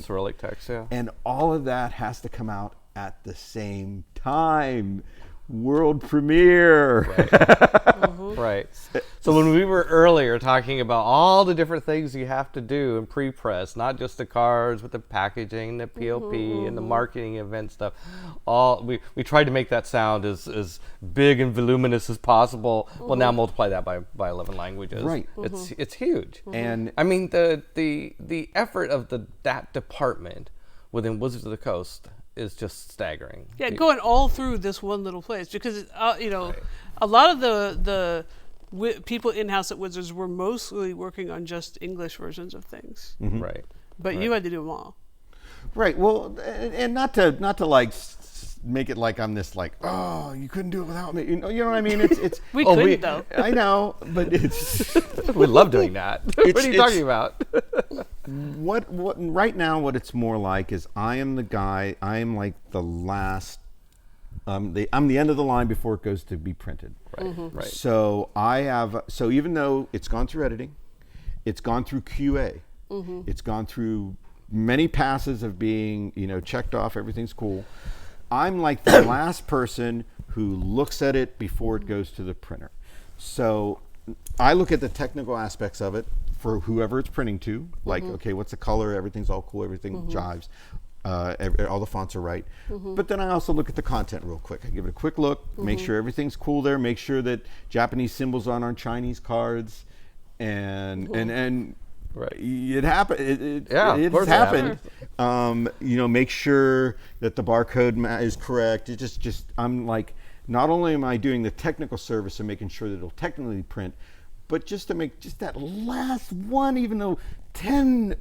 Cyrillic text, and all of that has to come out at the same time. World premiere. Right. So when we were earlier talking about all the different things you have to do in pre-press, not just the cards, but the packaging, the POP, and the marketing event stuff, we tried to make that sound as big and voluminous as possible. Well, now multiply that by 11 languages. Right. It's huge. And I mean the effort of that department within Wizards of the Coast is just staggering. Yeah, going all through this one little place, because a lot of the people in-house at Wizards were mostly working on just English versions of things. Right. But you had to do them all. Right. Well, and not to like make it like I'm this like, oh, you couldn't do it without me. You know what I mean? It's We couldn't though. I know, but it's We love doing that. What are you talking about? what right now what it's more like is I am the guy. I am like the last. I'm the end of the line before it goes to be printed. Right. Right. So so even though it's gone through editing, it's gone through QA, it's gone through many passes of being checked off, everything's cool. I'm like the last person who looks at it before it goes to the printer. So I look at the technical aspects of it for whoever it's printing to, like, okay, what's the color? Everything's all cool, everything jives. All the fonts are right. But then I also look at the content real quick. I give it a quick look, make sure everything's cool there, make sure that Japanese symbols aren't on Chinese cards, and Right. it happened. It course has it happened. Make sure that the barcode is correct. It just I'm like, not only am I doing the technical service and making sure that it'll technically print, but just to make just that last one, even though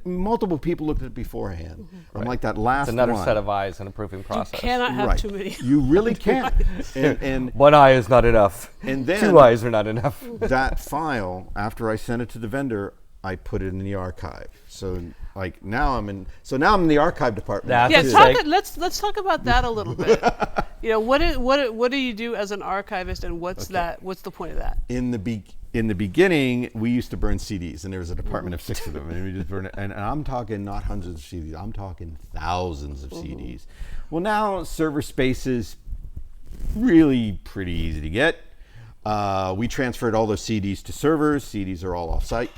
multiple people looked at it beforehand. I'm like that last It's another one. set of eyes in a proofing process. You cannot have too many. You really can't. and One eye is not enough. And then two eyes are not enough. that file, after I sent it to the vendor, I put it in the archive. So like now I'm in the archive department. That's Let's talk about that a little bit. What do you do as an archivist, and what's the point of that? In the beginning, we used to burn CDs, and there was a department of 6 of them, and we just burn it. And I'm talking not hundreds of CDs, I'm talking thousands of CDs. Well, now server space is really pretty easy to get. We transferred all those CDs to servers. CDs are all off-site.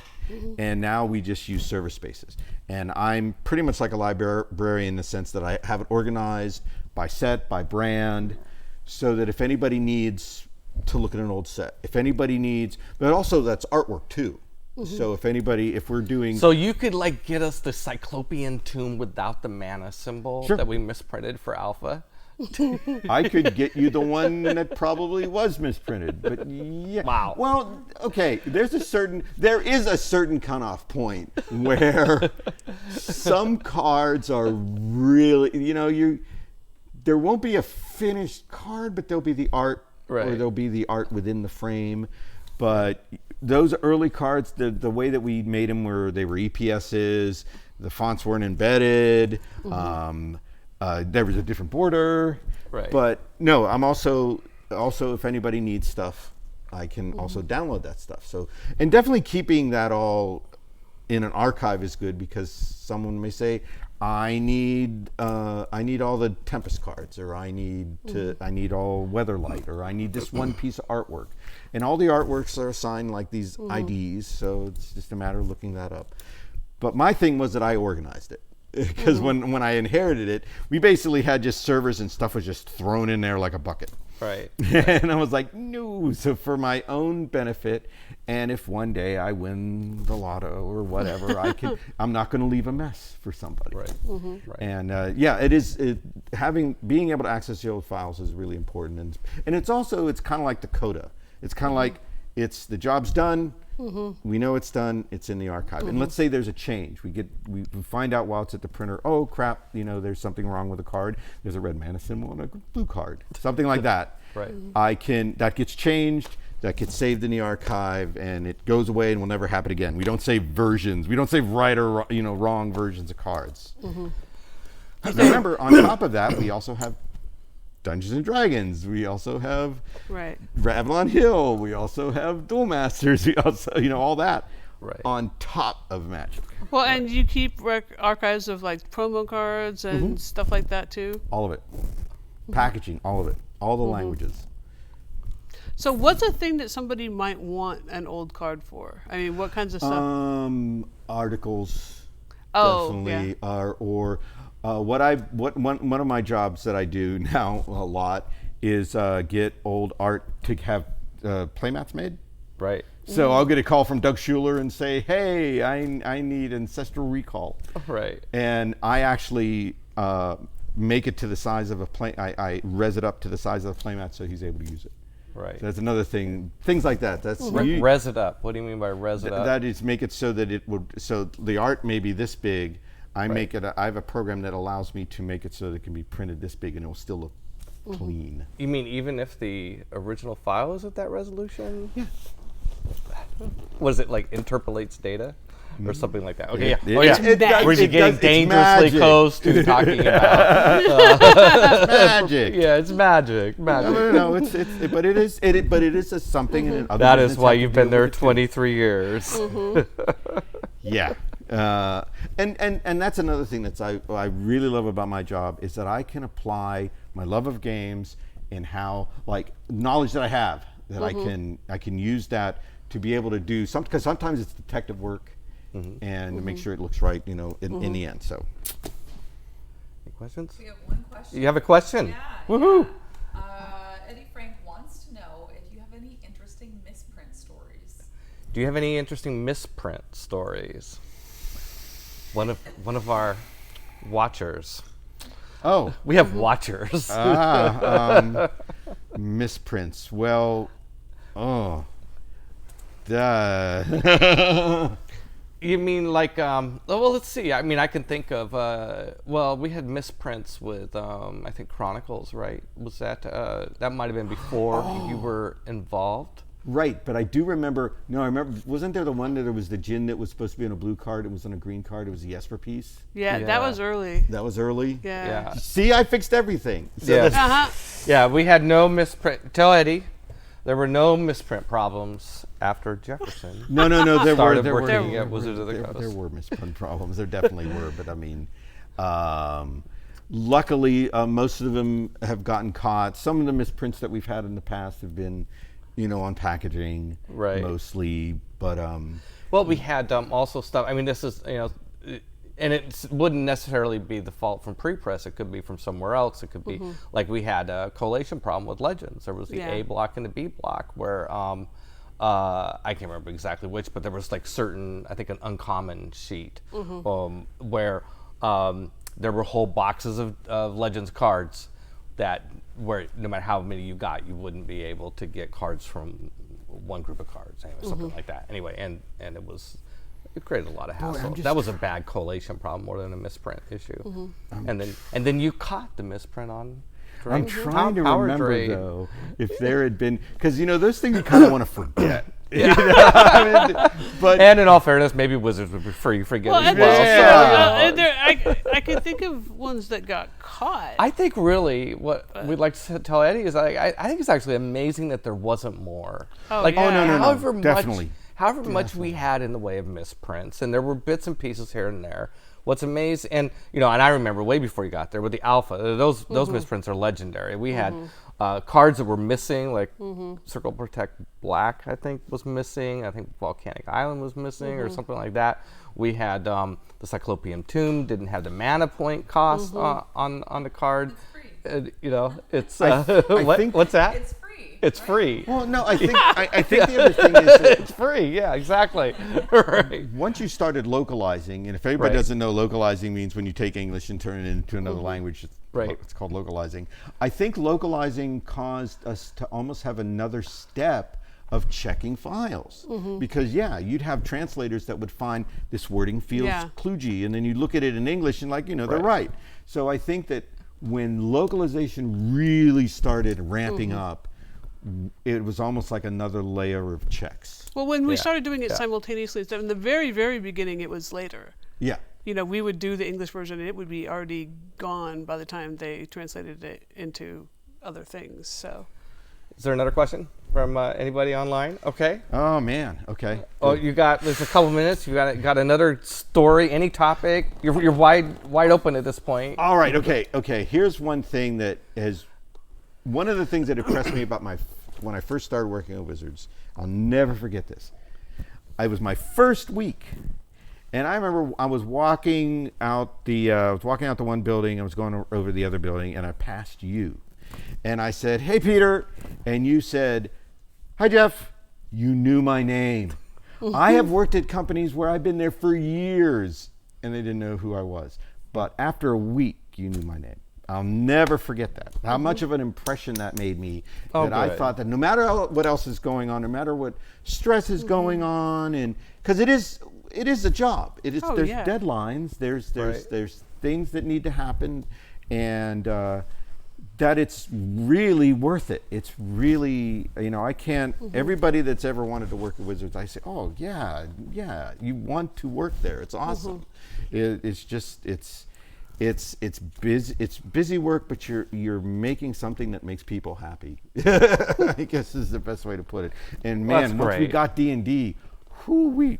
And now we just use server spaces. And I'm pretty much like a librarian in the sense that I have it organized by set, by brand, so that if anybody needs to look at an old set, but also that's artwork too. So if we're doing... So you could like get us the Cyclopean tomb without the mana symbol that we misprinted for Alpha? I could get you the one that probably was misprinted, but yeah. Wow. Well, okay. There is a certain cutoff point where some cards are really, there won't be a finished card, but there'll be the art, or there'll be the art within the frame. But those early cards, the way that we made them, where they were EPSs, the fonts weren't embedded. There was a different border. Right. But no, I'm also if anybody needs stuff, I can also download that stuff. So, and definitely keeping that all in an archive is good, because someone may say, I need all the Tempest cards, or I need all Weatherlight, or I need this one piece of artwork, and all the artworks are assigned like these IDs. So it's just a matter of looking that up. But my thing was that I organized it, because when I inherited it, we basically had just servers and stuff was just thrown in there like a bucket. Right. And I was like, no. So for my own benefit, and if one day I win the lotto or whatever, I'm not going to leave a mess for somebody. Right. Right. And being able to access the old files is really important. And it's kind of like the coda. It's kind of like, it's the job's done. We know it's done. It's in the archive. And let's say there's a change. We find out while it's at the printer, oh crap, there's something wrong with the card. There's a red mana symbol on a blue card. Something like that. Right. That gets changed. That gets saved in the archive, and it goes away and will never happen again. We don't save versions. We don't save right or wrong versions of cards. Remember, on top of that, we also have Dungeons and Dragons. We also have Avalon Hill. We also have Duel Masters. We also, all that on top of Magic. Well, and you keep archives of like promo cards and stuff like that too? All of it. Packaging, all of it. All the languages. So what's a thing that somebody might want an old card for? I mean, what kinds of stuff? Articles, definitely, or one of my jobs that I do now a lot is get old art to have playmats made. Right. So I'll get a call from Doug Schuler and say, hey, I need Ancestral Recall. Right. And I actually make it to the size of I res it up to the size of the playmat so he's able to use it. Right. So that's another thing. Things like that. That's res it up. What do you mean by res it up? That is make it so that so the art may be this big. I have a program that allows me to make it so that it can be printed this big and it will still look clean. You mean even if the original file is at that resolution? Yeah. What is it, like interpolates data? Or something like that. Okay, We're getting dangerously close to talking about magic. Yeah, it's magic. No, but it is a something. And that is why you've been there 23 years. Yeah. And that's another thing that I really love about my job is that I can apply my love of games and how knowledge that I have that I can use that to be able to do something, because sometimes it's detective work and to make sure it looks right, in the end. So, any questions? We have one question. You have a question? Yeah. Woohoo! Eddie Frank wants to know if you have any interesting misprint stories. Do you have any interesting misprint stories? One of our watchers. Oh, we have watchers. Misprints. Well, duh. You mean like, well, let's see. I mean, I can think of, we had misprints with, I think, Chronicles, right? Was that, that might have been before you were involved? Right, but I do remember, I remember, wasn't there the one that there was the djinn that was supposed to be on a blue card, it was on a green card, it was the Esper piece? Yeah, that was early. That was early? Yeah. See, I fixed everything. So yeah. Yeah, we had no misprint. Tell Eddie, there were no misprint problems after Jefferson. No, there started were working at Wizards of the Coast. There were misprint problems. There definitely were, but I mean, luckily, most of them have gotten caught. Some of the misprints that we've had in the past have been, on packaging, mostly. But well, we had also stuff. I mean, this is and it wouldn't necessarily be the fault from Prepress. It could be from somewhere else. It could be like we had a collation problem with Legends. There was the A block and the B block where I can't remember exactly which, but there was like certain, I think, an uncommon sheet where there were whole boxes of Legends cards that where no matter how many you got, you wouldn't be able to get cards from one group of cards. Anyway, something like that. Anyway, and it created a lot of hassle. That was a bad collation problem more than a misprint issue. And then you caught the misprint on I'm drink. trying to Power remember Trade. though if there had been, because those things you kind of want to forget. You know? I mean, but And in all fairness, maybe Wizards would prefer you forget Well, as and well. Yeah. I can think of ones that got caught. I think really what we'd like to tell Eddie is I think it's actually amazing that there wasn't more. Oh, like, yeah. Oh, no, however definitely. much we had in the way of misprints, and there were bits and pieces here and there. What's amazing, and and I remember way before you got there with the Alpha, those misprints are legendary. We had cards that were missing, like Circle Protect Black, I think was missing. I think Volcanic Island was missing, or something like that. We had the Cyclopean Tomb didn't have the mana point cost on the card. It's free. It's think- what's that? It's free. It's right? free. well, no, I think the other thing is that It's free. Yeah, exactly. Right. once you started localizing, and if everybody Right. doesn't know, localizing means when you take English and turn it into another language. Right. It's called localizing. I think localizing caused us to almost have another step of checking files, because you'd have translators that would find this wording feels Yeah. kludgy, and then you look at it in English and they're right. So I think that when localization really started ramping up, it was almost like another layer of checks. Well, when we Yeah. started doing it Yeah. simultaneously, so in the very, very beginning, it was later. Yeah. We would do the English version, and it would be already gone by the time they translated it into other things. So, Is there another question from anybody online? Okay. Oh man. Okay. Oh, there's a couple minutes. You got another story, any topic. You're wide open at this point. All right. Okay. Here's one thing one of the things that impressed me about when I first started working at Wizards. I'll never forget this. It was my first week, and I remember I was walking out the one building. I was going over the other building, and I passed you, and I said, "Hey, Peter," and you said, "Hi, Jeff." You knew my name. I have worked at companies where I've been there for years, and they didn't know who I was. But after a week, you knew my name. I'll never forget that. How much of an impression that made me. Oh, I good. thought that no matter what else is going on, no matter what stress is going on, and because it is a job. There's deadlines. There's things that need to happen, and that it's really worth it. It's really, I can't. Everybody that's ever wanted to work at Wizards, I say, oh yeah, you want to work there. It's awesome. It's busy work, but you're making something that makes people happy. I guess is the best way to put it. And Well, man, that's once we great. got D&D, I mean,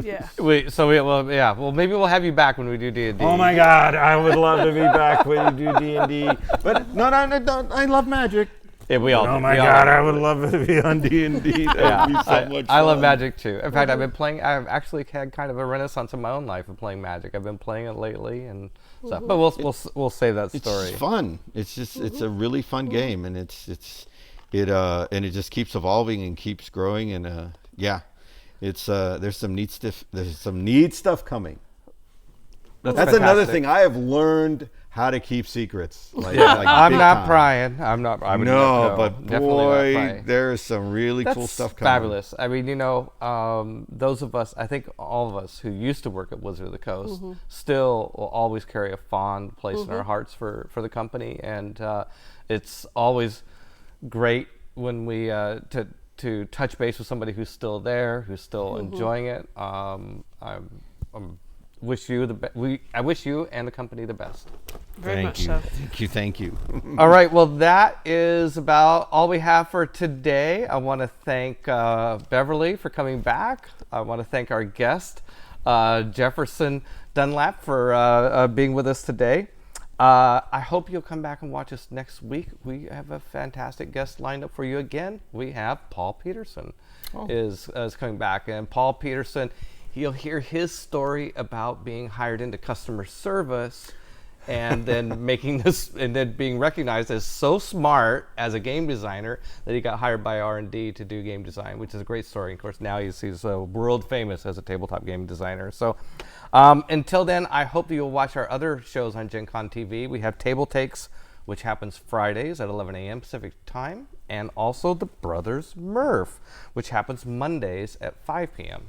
yeah. Well, maybe we'll have you back when we do D&D. oh my God, I would love to be back when you do D&D. But no, I love Magic. Yeah, we all. Oh do. my We all God, do. I would love to be on D&D. That would be so much fun. I love Magic too. In fact, I've actually had kind of a renaissance in my own life of playing Magic. I've been playing it lately and stuff. But we'll save that story. It's fun. It's just it's a really fun game, and it just keeps evolving and keeps growing, and it's there's some neat stuff coming. That's another fantastic. thing I have learned how to keep secrets. I'm big not time. prying. I'm not. I would No, but definitely not boy, prying. there's some really That's cool stuff coming. fabulous. I mean, those of us, I think all of us who used to work at Wizard of the Coast still will always carry a fond place in our hearts for the company. And it's always great when we to touch base with somebody who's still there, who's still enjoying it. I wish you and the company the best. Very much so. Thank you. All right, well, that is about all we have for today. I want to thank Beverly for coming back. I want to thank our guest, Jefferson Dunlap, for being with us today. I hope you'll come back and watch us next week. We have a fantastic guest lined up for you again. We have Paul Peterson is coming back. And Paul Peterson, you'll hear his story about being hired into customer service and then being recognized as so smart as a game designer that he got hired by R&D to do game design, which is a great story. Of course, now he's world famous as a tabletop game designer. So until then, I hope you'll watch our other shows on Gen Con TV. We have Table Takes, which happens Fridays at 11 a.m. Pacific time, and also The Brothers Murph, which happens Mondays at 5 p.m.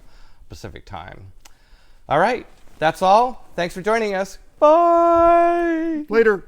Pacific time. All right, that's all. Thanks for joining us. Bye. Later.